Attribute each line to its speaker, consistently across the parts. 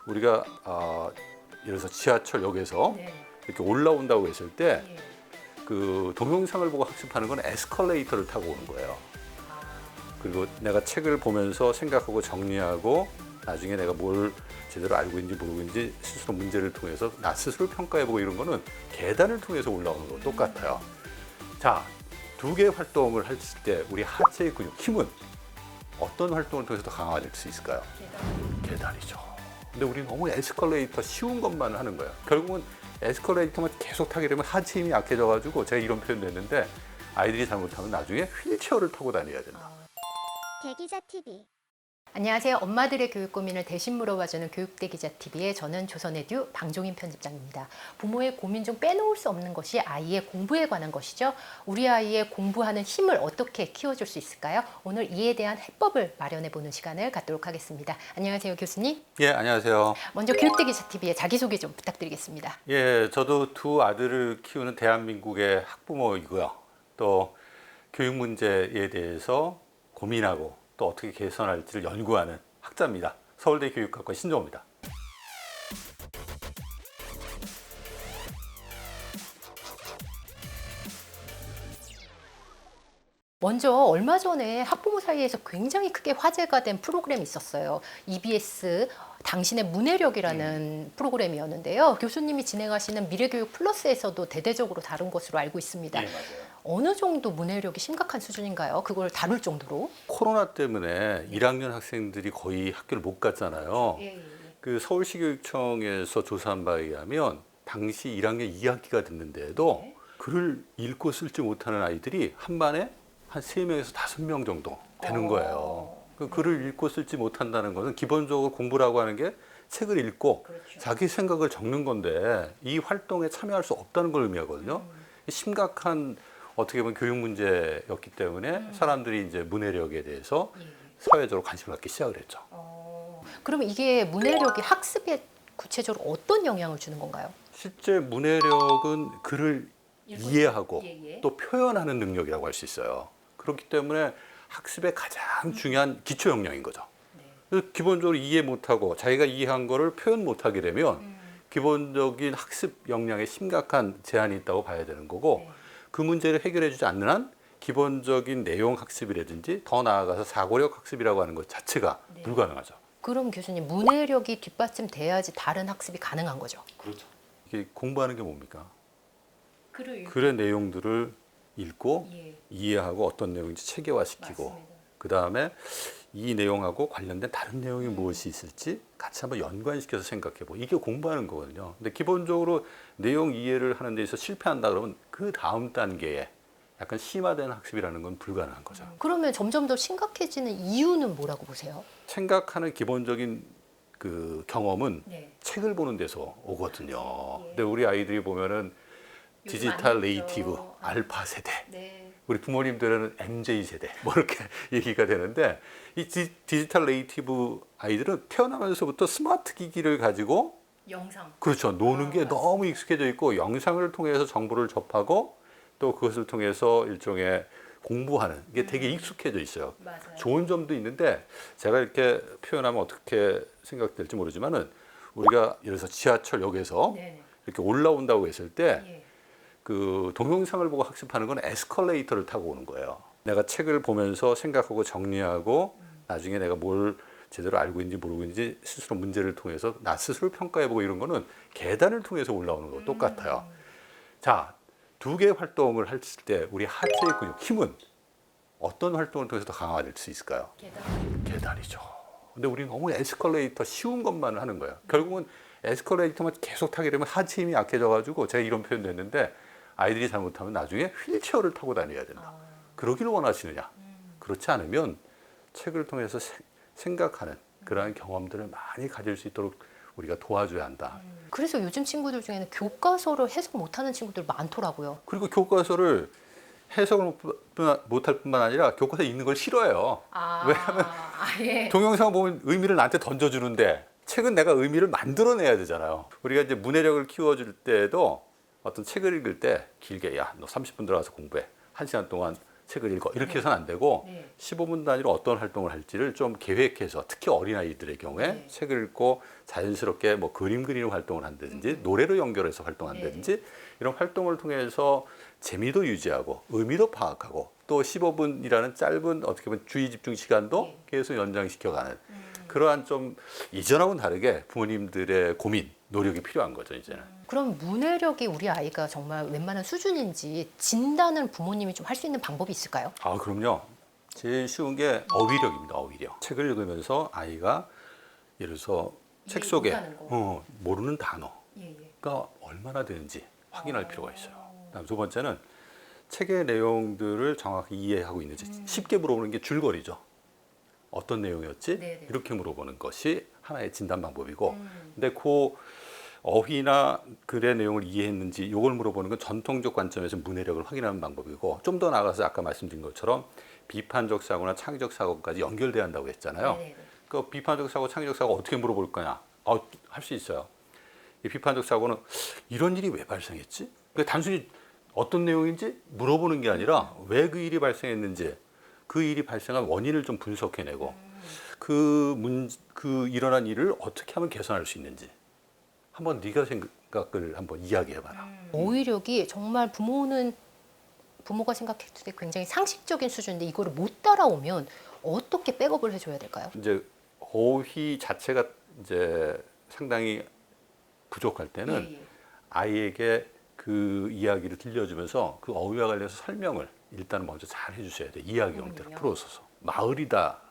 Speaker 1: 우리가 예를 들어서 지하철역에서
Speaker 2: 네.
Speaker 1: 이렇게 올라온다고 했을 때
Speaker 2: 예.
Speaker 1: 그 동영상을 보고 학습하는 건 에스컬레이터를 타고 오는 거예요. 그리고 내가 책을 보면서 생각하고 정리하고 나중에 내가 뭘 제대로 알고 있는지 모르고 있는지 스스로 문제를 통해서 나 스스로 평가해보고 이런 거는 계단을 통해서 올라오는 거 똑같아요. 자, 두 개의 활동을 했을 때 우리 하체의 근육, 힘은 어떤 활동을 통해서 더 강화될 수 있을까요? 계단이죠. 근데 우리는 너무 에스컬레이터 쉬운 것만 하는 거예요. 결국은 에스컬레이터만 계속 타게 되면 하체 힘이 약해져가지고 제가 이런 표현도 했는데 아이들이 잘못하면 나중에 휠체어를 타고 다녀야 된다.
Speaker 3: 대기자 TV.
Speaker 2: 안녕하세요. 엄마들의 교육 고민을 대신 물어봐주는 교육대기자TV의 저는 조선에듀 방종인 편집장입니다. 부모의 고민 중 빼놓을 수 없는 것이 아이의 공부에 관한 것이죠. 우리 아이의 공부하는 힘을 어떻게 키워줄 수 있을까요? 오늘 이에 대한 해법을 마련해보는 시간을 갖도록 하겠습니다. 안녕하세요, 교수님.
Speaker 1: 예, 안녕하세요.
Speaker 2: 먼저 교육대기자TV의 자기소개 좀 부탁드리겠습니다.
Speaker 1: 예, 저도 두 아들을 키우는 대한민국의 학부모이고요. 또 교육 문제에 대해서 고민하고 또 어떻게 개선할지를 연구하는 학자입니다. 서울대 교육학과 신정호입니다.
Speaker 2: 먼저 얼마 전에 학부모 사이에서 굉장히 크게 화제가 된 프로그램이 있었어요. EBS 당신의 문해력이라는 프로그램이었는데요. 교수님이 진행하시는 미래교육 플러스에서도 대대적으로 다룬 것으로 알고 있습니다.
Speaker 1: 네, 맞아요.
Speaker 2: 어느 정도 문해력이 심각한 수준인가요? 그걸 다룰 정도로?
Speaker 1: 코로나 때문에 1학년 학생들이 거의 학교를 못 갔잖아요. 그 서울시교육청에서 조사한 바에 의하면 당시 1학년 2학기가 됐는데도 글을 읽고 쓸지 못하는 아이들이 한 반에 한 3명에서 5명 정도 되는 거예요. 그 글을 읽고 쓸지 못한다는 것은 기본적으로 공부라고 하는 게 책을 읽고
Speaker 2: 그렇죠.
Speaker 1: 자기 생각을 적는 건데 이 활동에 참여할 수 없다는 걸 의미하거든요. 심각한 어떻게 보면 교육 문제였기 때문에 사람들이 이제 문해력에 대해서 사회적으로 관심을 갖기 시작을 했죠.
Speaker 2: 그러면 이게 문해력이 학습에 구체적으로 어떤 영향을 주는 건가요?
Speaker 1: 실제 문해력은 글을 이해하고
Speaker 2: 예.
Speaker 1: 또 표현하는 능력이라고 할 수 있어요. 그렇기 때문에 학습의 가장 중요한 기초 역량인 거죠. 그래서 기본적으로 이해 못하고 자기가 이해한 거를 표현 못하게 되면 기본적인 학습 역량에 심각한 제한이 있다고 봐야 되는 거고 그 문제를 해결해 주지 않는 한 기본적인 내용 학습이라든지 더 나아가서 사고력 학습이라고 하는 것 자체가 불가능하죠.
Speaker 2: 그럼 교수님, 문해력이 뒷받침돼야지 다른 학습이 가능한 거죠?
Speaker 1: 그렇죠. 이게 공부하는 게 뭡니까?
Speaker 2: 글을
Speaker 1: 글의 내용들을 읽고
Speaker 2: 예.
Speaker 1: 이해하고 어떤 내용인지 체계화시키고 그 다음에 이 내용하고 관련된 다른 내용이 무엇이 있을지 같이 한번 연관시켜서 생각해보고 이게 공부하는 거거든요. 근데 기본적으로 내용 이해를 하는 데 있어서 실패한다 그러면 그 다음 단계에 약간 심화된 학습이라는 건 불가능한 거죠.
Speaker 2: 그러면 점점 더 심각해지는 이유는 뭐라고 보세요?
Speaker 1: 생각하는 기본적인 그 경험은
Speaker 2: 네.
Speaker 1: 책을 보는 데서 오거든요. 근데 우리 아이들이 보면은 디지털 네이티브, 알파 세대, 우리 부모님들은 MZ 세대 뭐 이렇게 얘기가 되는데 이 디지털 네이티브 아이들은 태어나면서부터 스마트 기기를 가지고
Speaker 2: 영상.
Speaker 1: 그렇죠. 노는 게 너무 익숙해져 있고 영상을 통해서 정보를 접하고 또 그것을 통해서 일종의 공부하는 게 되게 익숙해져 있어요.
Speaker 2: 맞아요.
Speaker 1: 좋은 점도 있는데 제가 이렇게 표현하면 어떻게 생각될지 모르지만은 우리가 예를 들어서 지하철역에서 이렇게 올라온다고 했을 때 그 동영상을 보고 학습하는 건 에스컬레이터를 타고 오는 거예요. 내가 책을 보면서 생각하고 정리하고 나중에 내가 뭘 제대로 알고 있는지 모르고 있는지 스스로 문제를 통해서 나 스스로 평가해보고 이런 거는 계단을 통해서 올라오는 거 똑같아요. 자, 두 개의 활동을 했을 때 우리 하체의 근육, 힘은 어떤 활동을 통해서 더 강화될 수 있을까요? 계단이죠. 근데 우리는 너무 에스컬레이터 쉬운 것만 하는 거예요. 결국은 에스컬레이터만 계속 타게 되면 하체 힘이 약해져가지고 제가 이런 표현도 했는데 아이들이 잘못하면 나중에 휠체어를 타고 다녀야 된다. 그러기를 원하시느냐? 그렇지 않으면 책을 통해서 생각하는 그러한 경험들을 많이 가질 수 있도록 우리가 도와줘야 한다.
Speaker 2: 그래서 요즘 친구들 중에는 교과서를 해석 못하는 친구들 많더라고요.
Speaker 1: 그리고 교과서를 해석을 못할 뿐만 아니라 교과서에 있는 걸 싫어해요. 왜냐하면 동영상 보면 의미를 나한테 던져주는데 책은 내가 의미를 만들어내야 되잖아요. 우리가 이제 문해력을 키워줄 때도 어떤 책을 읽을 때 길게 야, 너 30분 들어가서 공부해. 1시간 동안 책을 읽어 이렇게 해서는 안 되고 15분 단위로 어떤 활동을 할지를 좀 계획해서 특히 어린아이들의 경우에 책을 읽고 자연스럽게 뭐 그림 그리는 활동을 한다든지 노래로 연결해서 활동한다든지 이런 활동을 통해서 재미도 유지하고 의미도 파악하고 또 15분이라는 짧은 어떻게 보면 주의 집중 시간도 계속 연장시켜가는 그러한 좀 이전하고는 다르게 부모님들의 고민, 노력이 필요한 거죠, 이제는.
Speaker 2: 그럼 문해력이 우리 아이가 정말 웬만한 수준인지 진단을 부모님이 좀 할 수 있는 방법이 있을까요?
Speaker 1: 아, 그럼요. 제일 쉬운 게 어휘력입니다, 어휘력. 책을 읽으면서 아이가 예를 들어서 책 속에
Speaker 2: 못하는 거.
Speaker 1: 모르는 단어가 얼마나 되는지 확인할 필요가 있어요. 그다음 두 번째는 책의 내용들을 정확히 이해하고 있는지 쉽게 물어보는 게 줄거리죠. 어떤 내용이었지?
Speaker 2: 네네.
Speaker 1: 이렇게 물어보는 것이 하나의 진단 방법이고 근데 그 어휘나 글의 내용을 이해했는지 이걸 물어보는 건 전통적 관점에서 문해력을 확인하는 방법이고 좀 더 나아가서 아까 말씀드린 것처럼 비판적 사고나 창의적 사고까지 연결돼야 한다고 했잖아요.
Speaker 2: 네네.
Speaker 1: 그 비판적 사고, 창의적 사고 어떻게 물어볼 거냐? 할 수 있어요. 이 비판적 사고는 이런 일이 왜 발생했지? 그러니까 단순히 어떤 내용인지 물어보는 게 아니라 왜 그 일이 발생했는지 그 일이 발생한 원인을 좀 분석해내고 그 일어난 일을 어떻게 하면 개선할 수 있는지 한번 네가 생각을 한번 이야기해봐라.
Speaker 2: 어휘력이 정말 부모가 생각했을 때 굉장히 상식적인 수준인데 이거를 못 따라오면 어떻게 백업을 해줘야 될까요?
Speaker 1: 이제 어휘 자체가 이제 상당히 부족할 때는 아이에게 그 이야기를 들려주면서 그 어휘와 관련해서 설명을 일단 먼저 잘 해주셔야 돼. 이야기 형태로 풀어서서. 마을이다.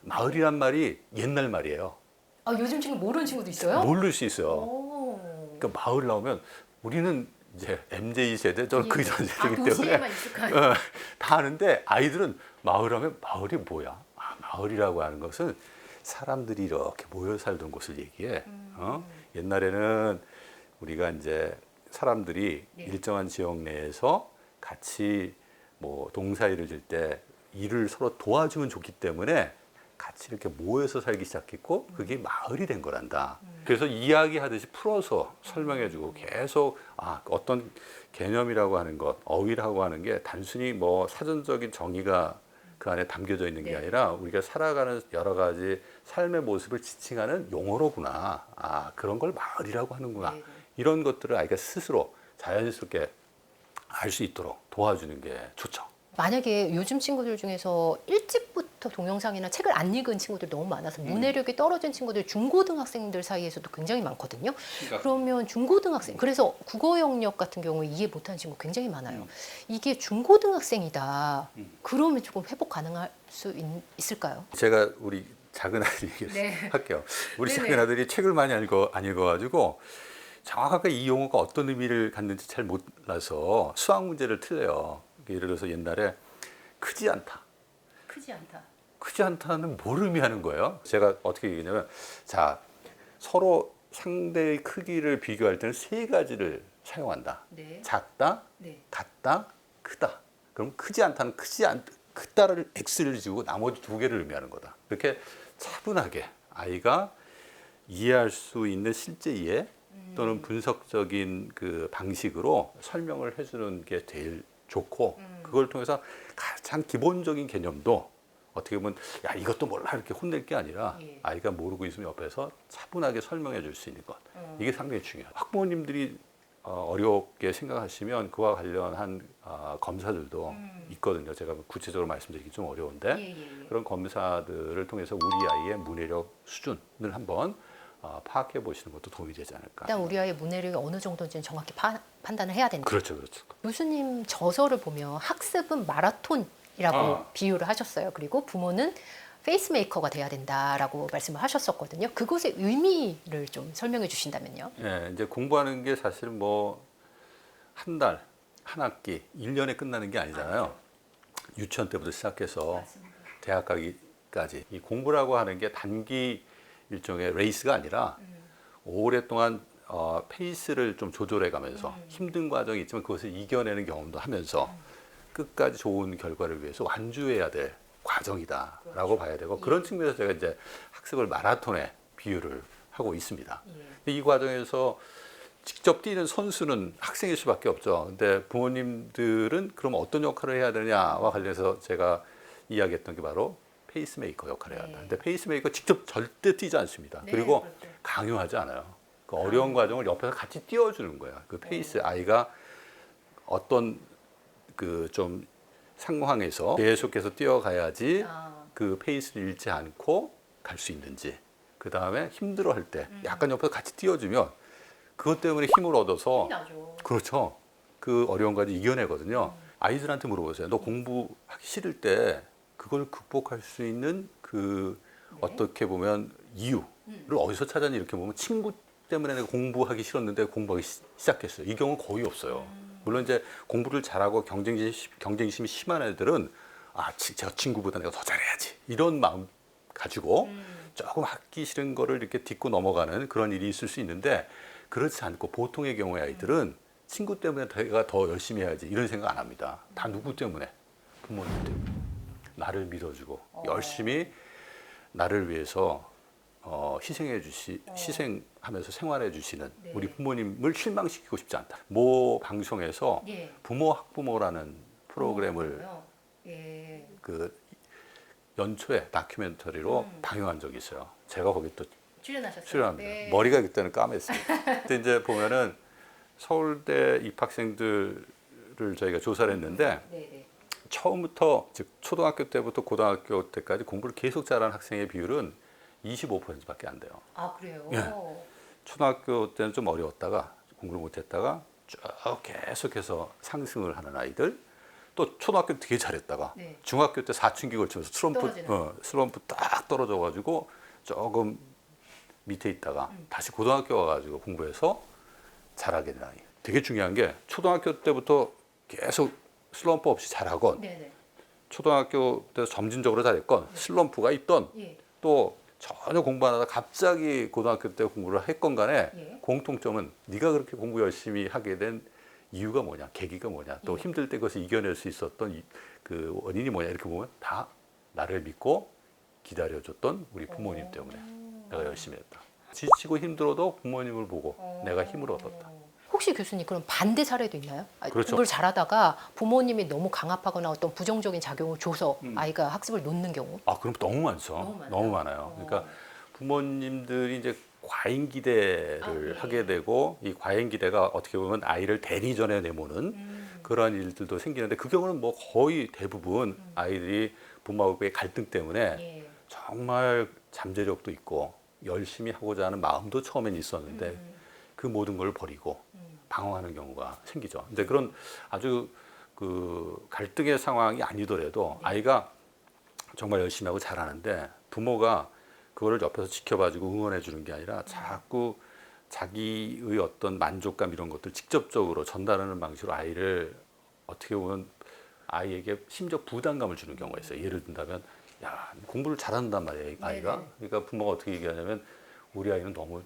Speaker 1: 마을이란 말이 옛날 말이에요.
Speaker 2: 아, 요즘 친구 모르는 친구도 있어요?
Speaker 1: 모를 수 있어요.
Speaker 2: 오.
Speaker 1: 그러니까 마을 나오면 우리는 이제 MZ 세대, 저는 그 전 세대이기 때문에
Speaker 2: 도시에만 익숙한.
Speaker 1: 다 아는데 아이들은 마을하면 마을이 뭐야? 마을이라고 하는 것은 사람들이 이렇게 모여 살던 곳을 얘기해. 옛날에는 우리가 이제 사람들이 일정한 지역 내에서 같이 뭐 동사일을 질 때 일을 서로 도와주면 좋기 때문에 같이 이렇게 모여서 살기 시작했고 그게 마을이 된 거란다. 그래서 이야기하듯이 풀어서 설명해주고 계속 어떤 개념이라고 하는 것, 어휘라고 하는 게 단순히 뭐 사전적인 정의가 그 안에 담겨져 있는 게 아니라 우리가 살아가는 여러 가지 삶의 모습을 지칭하는 용어로구나. 그런 걸 마을이라고 하는구나. 이런 것들을 아이가 스스로 자연스럽게 알 수 있도록 도와주는 게 좋죠.
Speaker 2: 만약에 요즘 친구들 중에서 일찍부터 동영상이나 책을 안 읽은 친구들 너무 많아서 문해력이 떨어진 친구들 중고등학생들 사이에서도 굉장히 많거든요. 그러면 중고등학생, 그래서 국어 영역 같은 경우에 이해 못하는 친구 굉장히 많아요. 이게 중고등학생이다. 그러면 조금 회복 가능할 수 있을까요?
Speaker 1: 제가 우리 작은 아들 할게요. 우리 작은 아들이 책을 많이 안 읽어가지고 정확하게 이 용어가 어떤 의미를 갖는지 잘 몰라서 수학 문제를 틀려요. 예를 들어서 옛날에 크지 않다. 크지 않다는 뭘 의미하는 거예요? 제가 어떻게 얘기했냐면 자, 서로 상대의 크기를 비교할 때는 세 가지를 사용한다. 작다, 같다, 크다. 그럼 크지 않다는 크다를 X를 지우고 나머지 두 개를 의미하는 거다. 이렇게 차분하게 아이가 이해할 수 있는 실제 이해 또는 분석적인 그 방식으로 설명을 해주는 게 제일 좋고 그걸 통해서 가장 기본적인 개념도 어떻게 보면 야 이것도 몰라 이렇게 혼낼 게 아니라 아이가 모르고 있으면 옆에서 차분하게 설명해 줄 수 있는 것 이게 상당히 중요해요. 학부모님들이 어렵게 생각하시면 그와 관련한 검사들도 있거든요. 제가 구체적으로 말씀드리기 좀 어려운데 그런 검사들을 통해서 우리 아이의 문해력 수준을 한번 파악해 보시는 것도 도움이 되지 않을까.
Speaker 2: 일단 우리 아이의 문해력이 어느 정도인지는 정확히 판단을 해야 된다.
Speaker 1: 그렇죠.
Speaker 2: 교수님 저서를 보면 학습은 마라톤이라고 비유를 하셨어요. 그리고 부모는 페이스메이커가 돼야 된다라고 말씀을 하셨었거든요. 그것의 의미를 좀 설명해 주신다면요.
Speaker 1: 네, 이제 공부하는 게 사실은 뭐 한 달, 한 학기, 1년에 끝나는 게 아니잖아요. 유치원 때부터 시작해서 대학 가기까지 이 공부라고 하는 게 단기 일종의 레이스가 아니라 오랫동안 페이스를 좀 조절해 가면서 힘든 과정이 있지만 그것을 이겨내는 경험도 하면서 끝까지 좋은 결과를 위해서 완주해야 될 과정이다라고 봐야 되고 그런 측면에서 제가 이제 학습을 마라톤에 비유를 하고 있습니다. 이 과정에서 직접 뛰는 선수는 학생일 수밖에 없죠. 근데 부모님들은 그럼 어떤 역할을 해야 되냐와 관련해서 제가 이야기했던 게 바로 페이스메이커 역할을 해야 한다. 근데 페이스메이커 직접 절대 뛰지 않습니다.
Speaker 2: 네,
Speaker 1: 그리고
Speaker 2: 그렇죠.
Speaker 1: 강요하지 않아요. 그 어려운 과정을 옆에서 같이 띄워주는 거야. 그 페이스 아이가 어떤 그 좀 상황에서 계속해서 뛰어가야지 그 페이스를 잃지 않고 갈 수 있는지. 그 다음에 힘들어할 때 약간 옆에서 같이 띄워주면 그것 때문에 힘을 얻어서
Speaker 2: 나죠.
Speaker 1: 그렇죠. 그 어려운 과정 이겨내거든요. 아이들한테 물어보세요. 너 공부하기 싫을 때 그걸 극복할 수 있는 그 어떻게 보면 이유를 어디서 찾았니 이렇게 보면 친구 때문에 내가 공부하기 싫었는데 공부하기 시작했어요. 이 경우는 거의 없어요. 물론 이제 공부를 잘하고 경쟁심이 심한 애들은 저 친구보다 내가 더 잘해야지 이런 마음 가지고 조금 하기 싫은 거를 이렇게 딛고 넘어가는 그런 일이 있을 수 있는데 그렇지 않고 보통의 경우의 아이들은 친구 때문에 내가 더 열심히 해야지 이런 생각 안 합니다. 다 누구 때문에? 부모님 때문에. 나를 믿어주고 열심히 나를 위해서 희생하면서 생활해 주시는
Speaker 2: 네.
Speaker 1: 우리 부모님을 실망시키고 싶지 않다. 모 방송에서
Speaker 2: 예.
Speaker 1: 부모 학부모라는 프로그램을
Speaker 2: 그래요? 예.
Speaker 1: 그 연초에 다큐멘터리로 방영한 적이 있어요. 제가 거기 또
Speaker 2: 출연하셨어요.
Speaker 1: 출연합니다.
Speaker 2: 네.
Speaker 1: 머리가 그때는 까맸습니다. 근데 이제 보면은 서울대 입학생들을 저희가 조사를 했는데
Speaker 2: 네네.
Speaker 1: 처음부터 즉 초등학교 때부터 고등학교 때까지 공부를 계속 잘하는 학생의 비율은 25%밖에 안 돼요.
Speaker 2: 아 그래요?
Speaker 1: 예. 초등학교 때는 좀 어려웠다가 공부를 못했다가 쭉 계속해서 상승을 하는 아이들, 또 초등학교 때 되게 잘했다가
Speaker 2: 네.
Speaker 1: 중학교 때 사춘기 걸치면서 슬럼프 딱 떨어져가지고 조금 밑에 있다가 다시 고등학교 와가지고 공부해서 잘하게 된 아이. 되게 중요한 게 초등학교 때부터 계속 슬럼프 없이 잘하건
Speaker 2: 네네.
Speaker 1: 초등학교 때 점진적으로 잘했건 슬럼프가 있던
Speaker 2: 예.
Speaker 1: 또 전혀 공부 안 하다 갑자기 고등학교 때 공부를 했건 간에
Speaker 2: 예.
Speaker 1: 공통점은 네가 그렇게 공부 열심히 하게 된 이유가 뭐냐, 계기가 뭐냐, 또
Speaker 2: 예.
Speaker 1: 힘들 때 그것을 이겨낼 수 있었던 그 원인이 뭐냐 이렇게 보면 다 나를 믿고 기다려줬던 우리 부모님 때문에 내가 열심히 했다. 지치고 힘들어도 부모님을 보고 내가 힘을 얻었다.
Speaker 2: 혹시 교수님 그럼 반대 사례도 있나요?
Speaker 1: 그렇죠.
Speaker 2: 공부를 잘하다가 부모님이 너무 강압하거나 어떤 부정적인 작용을 줘서 아이가 학습을 놓는 경우?
Speaker 1: 그럼 너무 많죠.
Speaker 2: 너무 많아요?
Speaker 1: 너무 많아요. 그러니까 부모님들이 이제 과잉 기대를
Speaker 2: 네.
Speaker 1: 하게 되고 이 과잉 기대가 어떻게 보면 아이를 대리전에 내모는 그러한 일들도 생기는데 그 경우는 뭐 거의 대부분 아이들이 부모하고의 갈등 때문에
Speaker 2: 예.
Speaker 1: 정말 잠재력도 있고 열심히 하고자 하는 마음도 처음엔 있었는데 그 모든 걸 버리고 방황하는 경우가 생기죠. 근데 그런 아주 그 갈등의 상황이 아니더라도 아이가 정말 열심히 하고 잘하는데 부모가 그거를 옆에서 지켜봐주고 응원해 주는 게 아니라 자꾸 자기의 어떤 만족감 이런 것들 직접적으로 전달하는 방식으로 아이를 어떻게 보면 아이에게 심지어 부담감을 주는 경우가 있어요. 예를 든다면 야 공부를 잘한단 말이에요 아이가.
Speaker 2: 네네.
Speaker 1: 그러니까 부모가 어떻게 얘기하냐면 우리 아이는 너무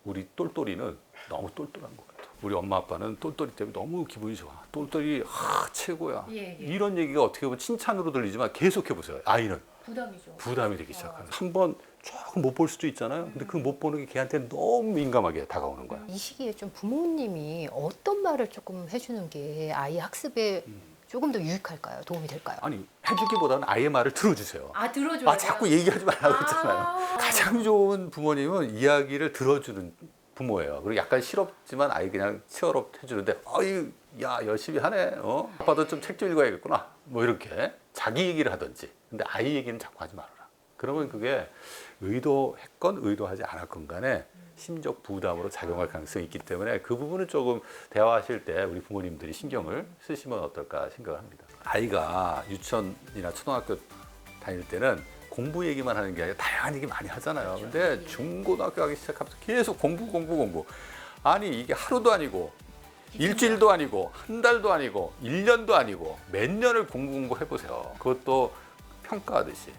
Speaker 1: 우리 똘똘이는 너무 똘똘한 것 같아. 우리 엄마 아빠는 똘똘이 때문에 너무 기분이 좋아. 똘똘이 최고야.
Speaker 2: 예, 예.
Speaker 1: 이런 얘기가 어떻게 보면 칭찬으로 들리지만 계속해 보세요. 아이는
Speaker 2: 부담이죠.
Speaker 1: 부담이 되기 시작하는. 한번 조금 못 볼 수도 있잖아요. 근데 그 못 보는 게 걔한테 너무 민감하게 다가오는 거야.
Speaker 2: 이 시기에 좀 부모님이 어떤 말을 조금 해주는 게 아이 학습에 조금 더 유익할까요? 도움이 될까요?
Speaker 1: 아니 해주기보다는 아이의 말을 들어주세요.
Speaker 2: 들어줘요.
Speaker 1: 자꾸 얘기하지 말라고 그랬잖아요. 가장 좋은 부모님은 이야기를 들어주는 부모예요. 그리고 약간 실없지만 아이 그냥 치어업 해주는데 어이 야 열심히 하네. 아빠도 좀 책 좀 읽어야겠구나. 뭐 이렇게 자기 얘기를 하든지. 근데 아이 얘기는 자꾸 하지 말아라. 그러면 그게 의도했건 의도하지 않았건 간에 심적 부담으로 작용할 가능성이 있기 때문에 그 부분은 조금 대화하실 때 우리 부모님들이 신경을 쓰시면 어떨까 생각을 합니다. 아이가 유치원이나 초등학교 다닐 때는 공부 얘기만 하는 게 아니라 다양한 얘기 많이 하잖아요. 근데 중고등학교 가기 시작하면서 계속 공부. 아니 이게 하루도 아니고 일주일도 아니고 한 달도 아니고 1년도 아니고 몇 년을 공부 해보세요. 그것도 평가하듯이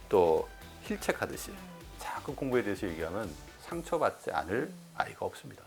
Speaker 1: 또 힐책하듯이 자꾸 공부에 대해서 얘기하면 상처받지 않을 아이가 없습니다.